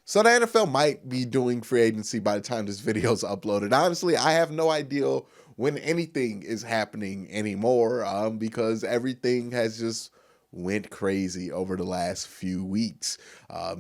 So the NFL might be doing free agency by the time this video is uploaded. Honestly, I have no idea when anything is happening anymore because everything has just went crazy over the last few weeks.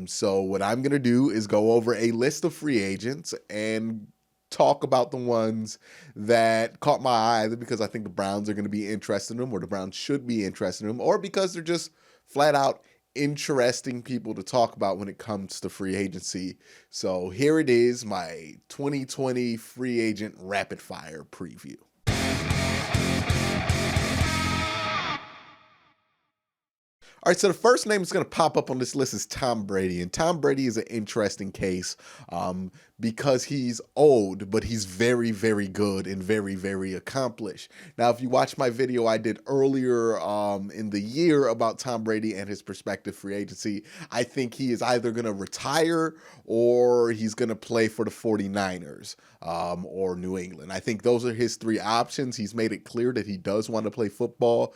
So what I'm going to do is go over a list of free agents and talk about the ones that caught my eye, either because I think the Browns are going to be interested in them or the Browns should be interested in them, or because they're just flat out interesting people to talk about when it comes to free agency. So here it is, my 2020 free agent rapid fire preview. All right, so the first name that's going to pop up on this list is Tom Brady. And Tom Brady is an interesting case because he's old, but he's very, very good and very, very accomplished. Now, if you watch my video I did earlier in the year about Tom Brady and his prospective free agency, I think he is either going to retire or he's going to play for the 49ers or New England. I think those are his three options. He's made it clear that he does want to play football,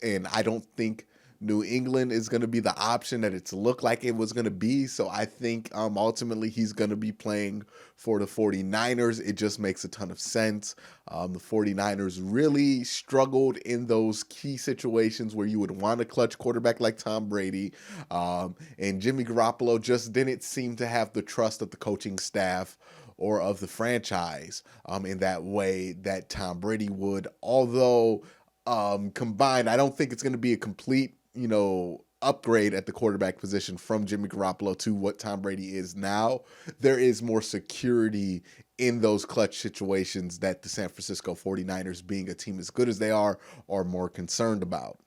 and I don't think New England is going to be the option that it's looked like it was going to be. So I think ultimately he's going to be playing for the 49ers. It just makes a ton of sense. The 49ers really struggled in those key situations where you would want a clutch quarterback like Tom Brady. And Jimmy Garoppolo just didn't seem to have the trust of the coaching staff or of the franchise in that way that Tom Brady would. Although combined, I don't think it's going to be a complete upgrade at the quarterback position from Jimmy Garoppolo to what Tom Brady is now. There is more security in those clutch situations that the San Francisco 49ers, being a team as good as they are more concerned about.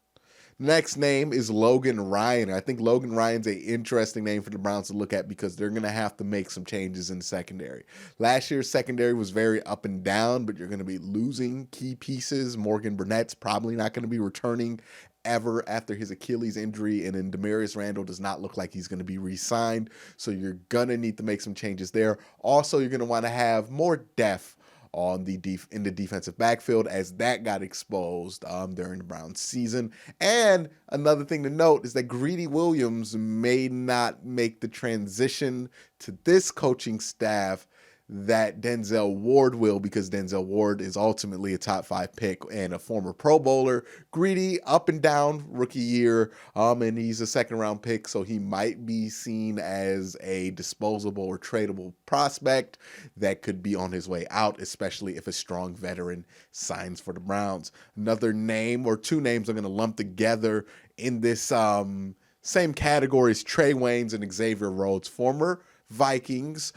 Next name is Logan Ryan. I think Logan Ryan's an interesting name for the Browns to look at because they're going to have to make some changes in the secondary. Last year's secondary was very up and down, but you're going to be losing key pieces. Morgan Burnett's probably not going to be returning ever after his Achilles injury, and then Demarius Randall does not look like he's going to be re-signed, so you're going to need to make some changes there. Also, you're going to want to have more depth on the in the defensive backfield, as that got exposed during the Browns season. And another thing to note is that Greedy Williams may not make the transition to this coaching staff that Denzel Ward will, because Denzel Ward is ultimately a top 5 pick and a former Pro Bowler. Greedy, up and down rookie year, and he's a second round pick, so he might be seen as a disposable or tradable prospect that could be on his way out, especially if a strong veteran signs for the Browns. Another name, or two names, I'm going to lump together in this same category as Trey Waynes and Xavier Rhodes, former Vikings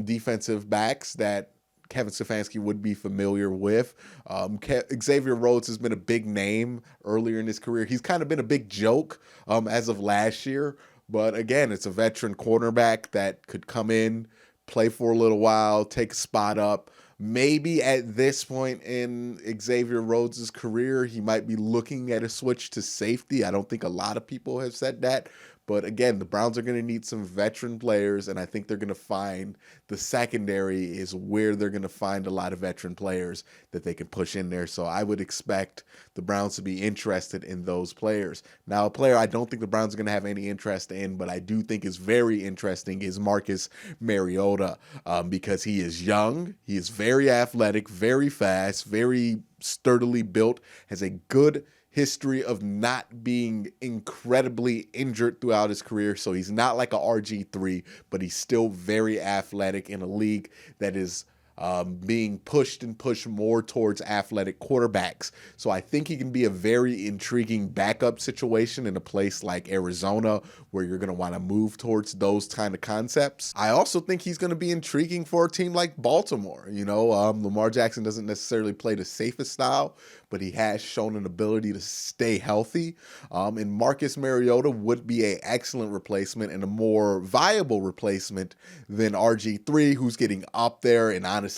defensive backs that Kevin Stefanski would be familiar with. Xavier Rhodes has been a big name earlier in his career. He's kind of been a big joke as of last year, but again, it's a veteran cornerback that could come in, play for a little while, take a spot up. Maybe at this point in Xavier Rhodes' career, he might be looking at a switch to safety. I don't think a lot of people have said that. But again, the Browns are going to need some veteran players, and I think they're going to find the secondary is where they're going to find a lot of veteran players that they can push in there. So I would expect the Browns to be interested in those players. Now, a player I don't think the Browns are going to have any interest in, but I do think is very interesting, is Marcus Mariota, because he is young, he is very athletic, very fast, very sturdily built, has a good history of not being incredibly injured throughout his career. So he's not like a RG3, but he's still very athletic in a league that is being pushed more towards athletic quarterbacks. So I think he can be a very intriguing backup situation in a place like Arizona, where you're going to want to move towards those kind of concepts. I also think he's going to be intriguing for a team like Baltimore. Lamar Jackson doesn't necessarily play the safest style, but he has shown an ability to stay healthy. And Marcus Mariota would be an excellent replacement and a more viable replacement than RG3, who's getting up there and honestly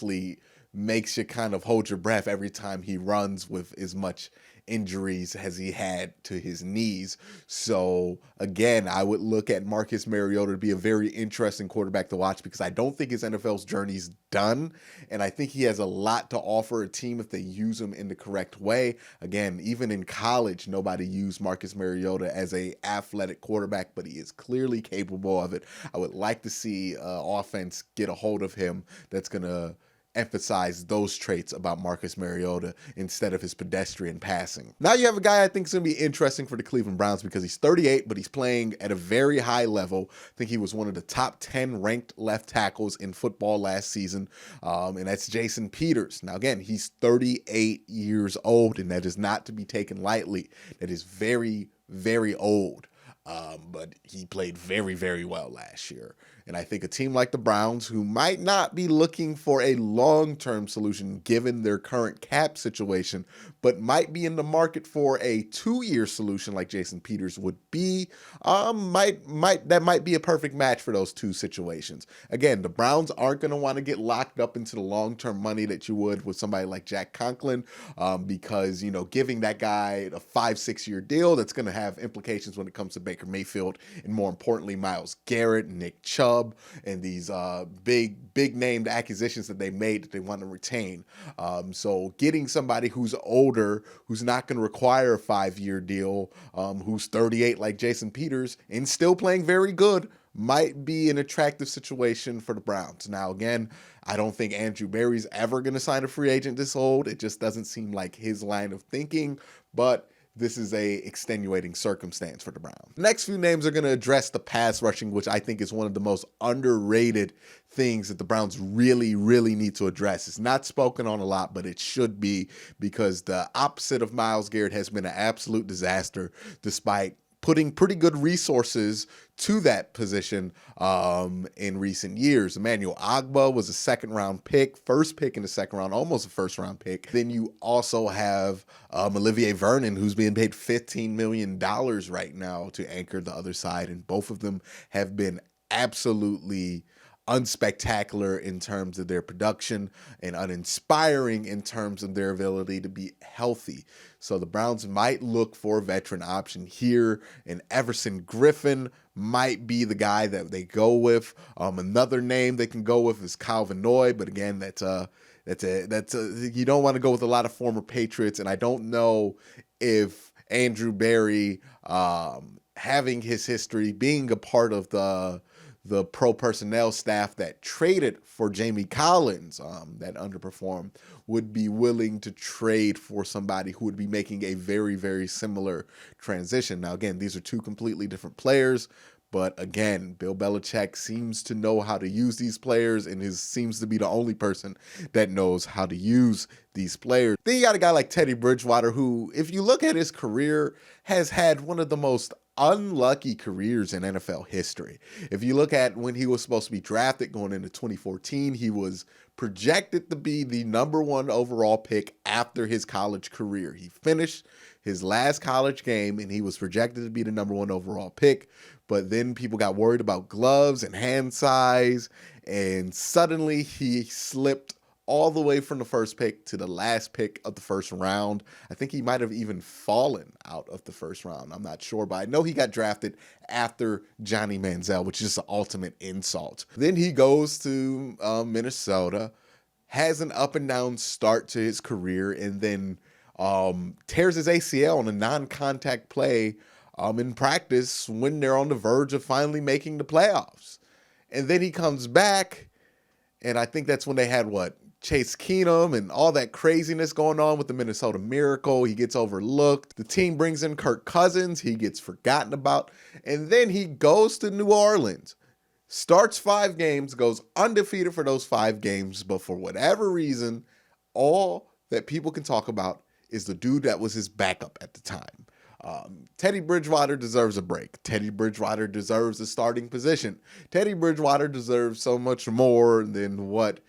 makes you kind of hold your breath every time he runs with as much injuries has he had to his knees. So again, I would look at Marcus Mariota to be a very interesting quarterback to watch because I don't think his NFL's journey's done, and I think he has a lot to offer a team if they use him in the correct way. Again, even in college, nobody used Marcus Mariota as a athletic quarterback, but he is clearly capable of it. I would like to see offense get a hold of him that's going to emphasize those traits about Marcus Mariota instead of his pedestrian passing. Now you have a guy I think is going to be interesting for the Cleveland Browns because he's 38, but he's playing at a very high level. I think he was one of the top 10 ranked left tackles in football last season, and that's Jason Peters. Now again, he's 38 years old, and that is not to be taken lightly. That is very, very old. But he played very, very well last year. And I think a team like the Browns, who might not be looking for a long-term solution given their current cap situation, but might be in the market for a 2-year solution like Jason Peters would be, that might be a perfect match for those two situations. Again, the Browns aren't going to want to get locked up into the long-term money that you would with somebody like Jack Conklin, because, giving that guy a 5-6 year deal, that's going to have implications when it comes to Baker Mayfield and, more importantly, Myles Garrett, Nick Chubb, and these big named acquisitions that they made that they want to retain. So getting somebody who's older, who's not going to require a 5-year deal, who's 38 like Jason Peters and still playing very good, might be an attractive situation for the Browns. Now, again, I don't think Andrew Berry's ever going to sign a free agent this old. It just doesn't seem like his line of thinking, but this is a extenuating circumstance for the Browns. The next few names are going to address the pass rushing, which I think is one of the most underrated things that the Browns really, really need to address. It's not spoken on a lot, but it should be, because the opposite of Myles Garrett has been an absolute disaster despite putting pretty good resources to that position in recent years. Emmanuel Ogbah was a second-round pick, first pick in the second round, almost a first-round pick. Then you also have Olivier Vernon, who's being paid $15 million right now to anchor the other side, and both of them have been absolutely unspectacular in terms of their production and uninspiring in terms of their ability to be healthy. So the Browns might look for a veteran option here, and Everson Griffin might be the guy that they go with. Another name they can go with is Kyle Van Noy, but again, you don't want to go with a lot of former Patriots, and I don't know if Andrew Berry, having his history, being a part of the pro personnel staff that traded for Jamie Collins, that underperformed, would be willing to trade for somebody who would be making a very, very similar transition. Now, again, these are two completely different players, but again, Bill Belichick seems to know how to use these players and seems to be the only person that knows how to use these players. Then you got a guy like Teddy Bridgewater, who, if you look at his career, has had one of the most unlucky careers in NFL history. If you look at when he was supposed to be drafted going into 2014, he was projected to be the #1 overall pick after his college career. He finished his last college game and he was projected to be the #1 overall pick, but then people got worried about gloves and hand size, and suddenly he slipped all the way from the first pick to the last pick of the first round. I think he might have even fallen out of the first round. I'm not sure, but I know he got drafted after Johnny Manziel, which is just the ultimate insult. Then he goes to Minnesota, has an up and down start to his career, and then tears his ACL on a non-contact play in practice when they're on the verge of finally making the playoffs. And then he comes back, and I think that's when they had Chase Keenum and all that craziness going on with the Minnesota Miracle. He gets overlooked. The team brings in Kirk Cousins. He gets forgotten about. And then he goes to New Orleans, starts 5 games, goes undefeated for those 5 games. But for whatever reason, all that people can talk about is the dude that was his backup at the time. Teddy Bridgewater deserves a break. Teddy Bridgewater deserves a starting position. Teddy Bridgewater deserves so much more than what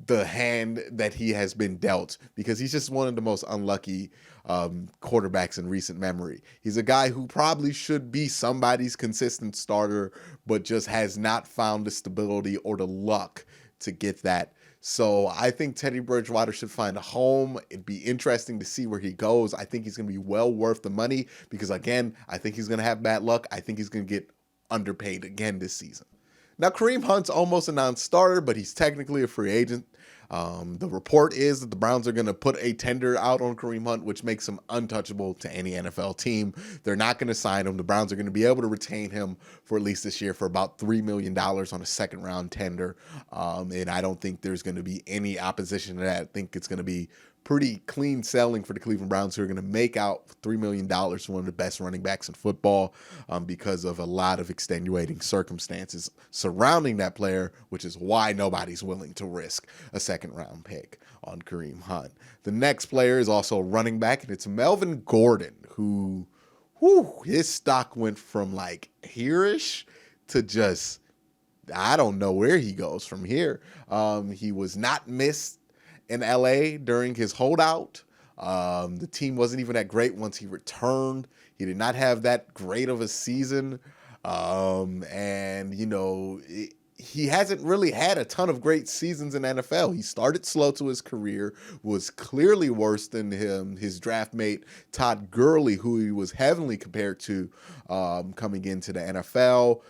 the hand that he has been dealt, because he's just one of the most unlucky quarterbacks in recent memory. He's a guy who probably should be somebody's consistent starter, but just has not found the stability or the luck to get that So I think Teddy Bridgewater should find a home. It'd be interesting to see where he goes. I think he's going to be well worth the money because, again, I think he's going to have bad luck. I think he's going to get underpaid again this season. Now, Kareem Hunt's almost a non-starter, but he's technically a free agent. The report is that the Browns are going to put a tender out on Kareem Hunt, which makes him untouchable to any NFL team. They're not going to sign him. The Browns are going to be able to retain him for at least this year for about $3 million on a second-round tender, and I don't think there's going to be any opposition to that. I think it's going to be pretty clean selling for the Cleveland Browns, who are going to make out $3 million for one of the best running backs in football because of a lot of extenuating circumstances surrounding that player, which is why nobody's willing to risk a second-round pick on Kareem Hunt. The next player is also a running back, and it's Melvin Gordon, who his stock went from like here-ish to just, I don't know where he goes from here. He was not missed in LA during his holdout. The team wasn't even that great once he returned. He did not have that great of a season. And, you know, he hasn't really had a ton of great seasons in NFL. He started slow to his career, was clearly worse than his draft mate, Todd Gurley, who he was heavily compared to coming into the NFL,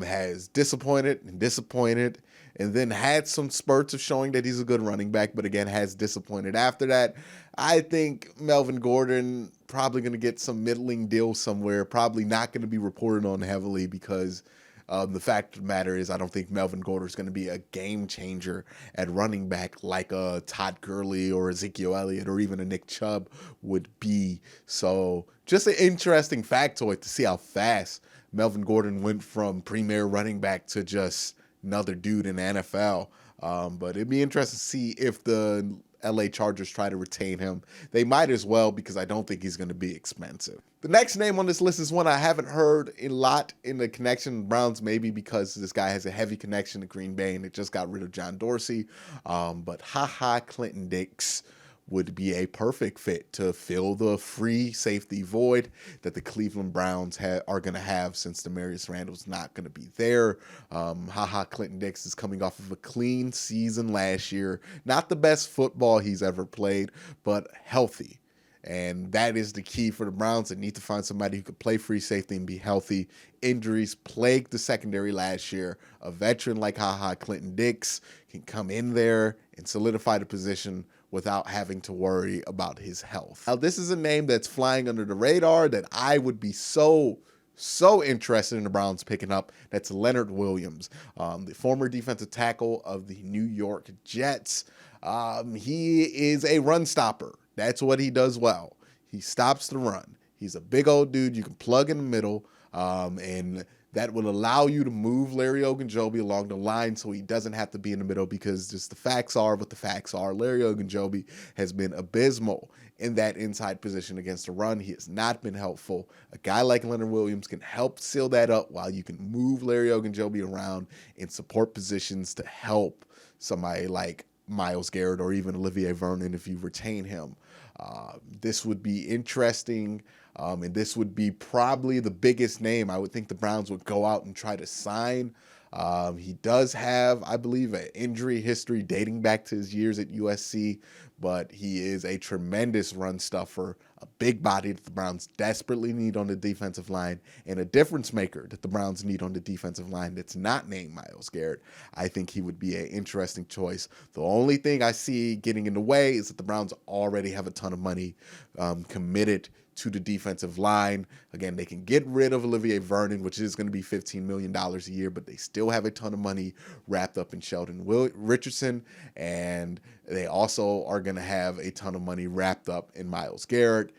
has disappointed, and then had some spurts of showing that he's a good running back, but again, has disappointed after that. I think Melvin Gordon probably going to get some middling deal somewhere, probably not going to be reported on heavily because the fact of the matter is I don't think Melvin Gordon is going to be a game changer at running back like a Todd Gurley or Ezekiel Elliott or even a Nick Chubb would be. So just an interesting factoid to see how fast Melvin Gordon went from premier running back to just another dude in the NFL. But it'd be interesting to see if the LA Chargers try to retain him. They might as well because I don't think he's going to be expensive. The next name on this list is one I haven't heard a lot in the connection. Browns maybe because this guy has a heavy connection to Green Bay and it just got rid of John Dorsey. But Clinton Dix would be a perfect fit to fill the free safety void that the Cleveland Browns are going to have since Demarius Randall's not going to be there. Clinton Dix is coming off of a clean season last year. Not the best football he's ever played, but healthy. And that is the key for the Browns. They need to find somebody who could play free safety and be healthy. Injuries plagued the secondary last year. A veteran like Clinton Dix can come in there and solidify the position without having to worry about his health. Now, this is a name that's flying under the radar that I would be so interested in the Browns picking up. That's Leonard Williams, the former defensive tackle of the New York Jets. He is a run stopper. That's what he does well. He stops the run. He's a big old dude you can plug in the middle, and that will allow you to move Larry Ogunjobi along the line so he doesn't have to be in the middle because just the facts are what the facts are. Larry Ogunjobi has been abysmal in that inside position against the run. He has not been helpful. A guy like Leonard Williams can help seal that up while you can move Larry Ogunjobi around in support positions to help somebody like Myles Garrett or even Olivier Vernon if you retain him. This would be interesting, and this would be probably the biggest name I would think the Browns would go out and try to sign. He does have, I believe, an injury history dating back to his years at USC, but he is a tremendous run stuffer, a big body that the Browns desperately need on the defensive line, and a difference maker that the Browns need on the defensive line that's not named Myles Garrett. I think he would be an interesting choice. The only thing I see getting in the way is that the Browns already have a ton of money committed to the defensive line. Again, they can get rid of Olivier Vernon, which is going to be $15 million a year, but they still have a ton of money wrapped up in Sheldon Richardson, and they also are going to have a ton of money wrapped up in Myles Garrett.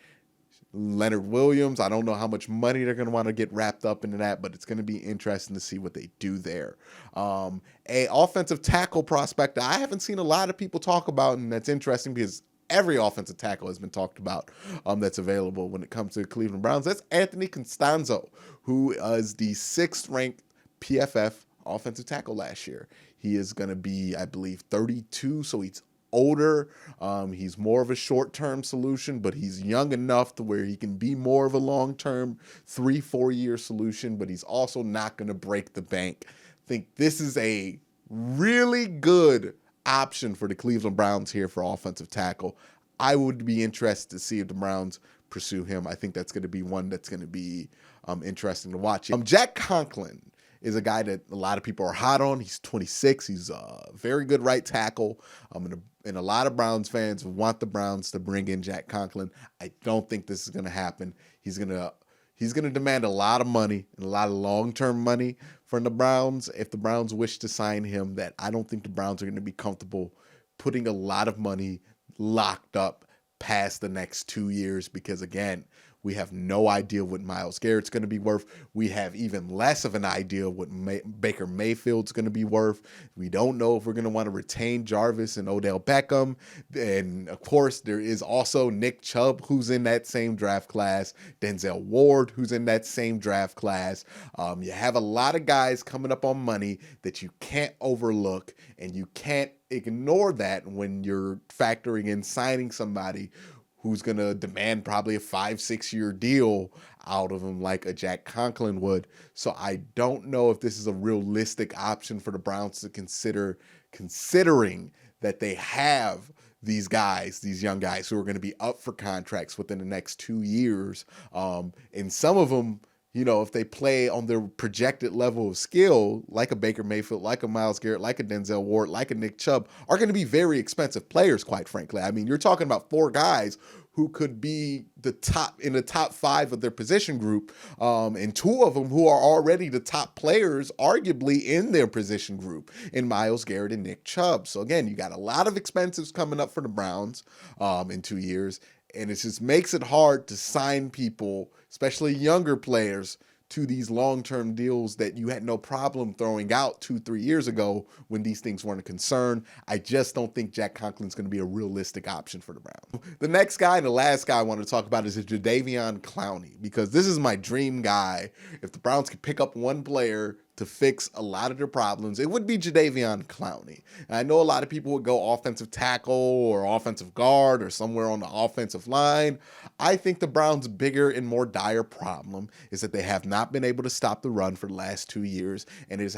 Leonard Williams, I don't know how much money they're going to want to get wrapped up into that, but it's going to be interesting to see what they do there. A offensive tackle prospect that I haven't seen a lot of people talk about, and that's interesting because every offensive tackle has been talked about that's available when it comes to the Cleveland Browns. That's Anthony Castonzo, who is the 6th-ranked PFF offensive tackle last year. He is going to be, I believe, 32, so he's older. He's more of a short-term solution, but he's young enough to where he can be more of a long-term 3-4 year solution, but he's also not going to break the bank. I think this is a really good option for the Cleveland Browns here for offensive tackle. I would be interested to see if the Browns pursue him. I think that's going to be one that's going to be interesting to watch. Jack Conklin is a guy that a lot of people are hot on. He's 26. He's a very good right tackle. And a lot of Browns fans want the Browns to bring in Jack Conklin. I don't think this is going to happen. He's going to demand a lot of money and a lot of long-term money from the Browns. If the Browns wish to sign him, that I don't think the Browns are going to be comfortable putting a lot of money locked up past the next 2 years, because again, we have no idea what Myles Garrett's going to be worth. We have even less of an idea of what Baker Mayfield's going to be worth. We don't know if we're going to want to retain Jarvis and Odell Beckham. And of course, there is also Nick Chubb, who's in that same draft class. Denzel Ward, who's in that same draft class. You have a lot of guys coming up on money that you can't overlook, and you can't ignore that when you're factoring in signing somebody who's going to demand probably a 5-6 year deal out of him like a Jack Conklin would. So I don't know if this is a realistic option for the Browns to consider, considering that they have these guys, these young guys who are going to be up for contracts within the next 2 years. And some of them, you know, if they play on their projected level of skill, like a Baker Mayfield, like a Myles Garrett, like a Denzel Ward, like a Nick Chubb, are going to be very expensive players, quite frankly. I mean, you're talking about 4 guys who could be the top 5 of their position group, and 2 of them who are already the top players, arguably, in their position group, in Myles Garrett and Nick Chubb. So again, you got a lot of expenses coming up for the Browns in 2 years. And it just makes it hard to sign people, especially younger players, to these long-term deals that you had no problem throwing out 2-3 years ago when these things weren't a concern. I just don't think Jack Conklin's going to be a realistic option for the Browns. The next guy and the last guy I want to talk about is Jadeveon Clowney, because this is my dream guy. If the Browns could pick up one player to fix a lot of their problems, it would be Jadeveon Clowney. And I know a lot of people would go offensive tackle or offensive guard or somewhere on the offensive line. I think the Browns' bigger and more dire problem is that they have not been able to stop the run for the last 2 years, and it's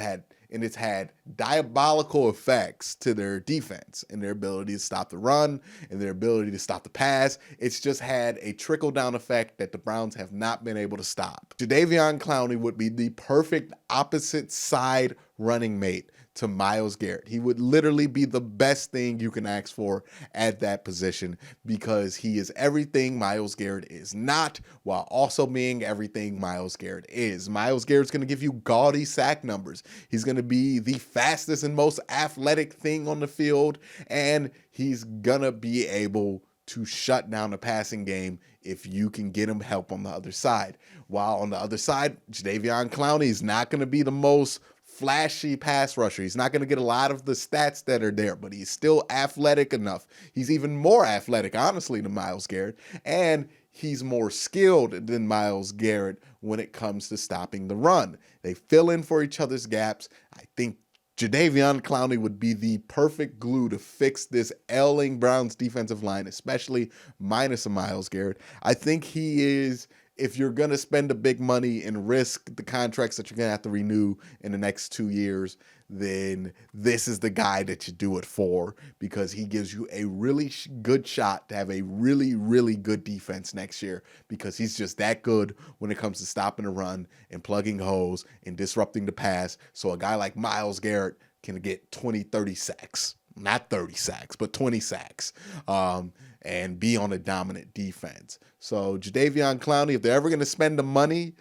had diabolical effects to their defense and their ability to stop the run and their ability to stop the pass. It's just had a trickle-down effect that the Browns have not been able to stop. Jadeveon Clowney would be the perfect opposite side running mate to Myles Garrett. He would literally be the best thing you can ask for at that position, because he is everything Myles Garrett is not, while also being everything Myles Garrett is. Myles Garrett's going to give you gaudy sack numbers. He's going to be the fastest and most athletic thing on the field, and he's going to be able to shut down the passing game if you can get him help on the other side. While on the other side, Jadeveon Clowney is not going to be the most flashy pass rusher. He's not going to get a lot of the stats that are there, but he's still athletic enough. He's even more athletic, honestly, than Myles Garrett, and he's more skilled than Myles Garrett when it comes to stopping the run. They fill in for each other's gaps. I think Jadeveon Clowney would be the perfect glue to fix this ailing Browns defensive line, especially minus a Myles Garrett. I think he is, if you're going to spend the big money and risk the contracts that you're going to have to renew in the next 2 years, then this is the guy that you do it for, because he gives you a really good shot to have a really, really good defense next year, because he's just that good when it comes to stopping the run and plugging holes and disrupting the pass. So a guy like Myles Garrett can get 20, 30 sacks. Not 30 sacks, but 20 sacks, and be on a dominant defense. So Jadeveon Clowney, if they're ever going to spend the money,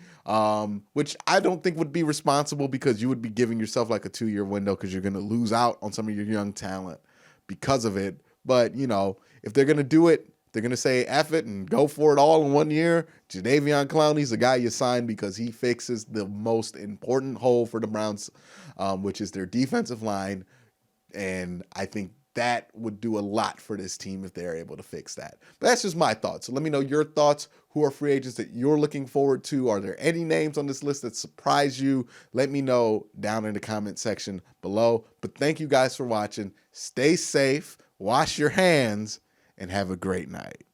which I don't think would be responsible, because you would be giving yourself like a 2-year window, because you're going to lose out on some of your young talent because of it. But, you know, if they're going to do it, they're going to say F it and go for it all in 1 year. Jadeveon Clowney's the guy you sign, because he fixes the most important hole for the Browns, which is their defensive line. And I think that would do a lot for this team if they're able to fix that. But that's just my thoughts. So let me know your thoughts. Who are free agents that you're looking forward to? Are there any names on this list that surprise you? Let me know down in the comment section below. But thank you guys for watching. Stay safe, wash your hands, and have a great night.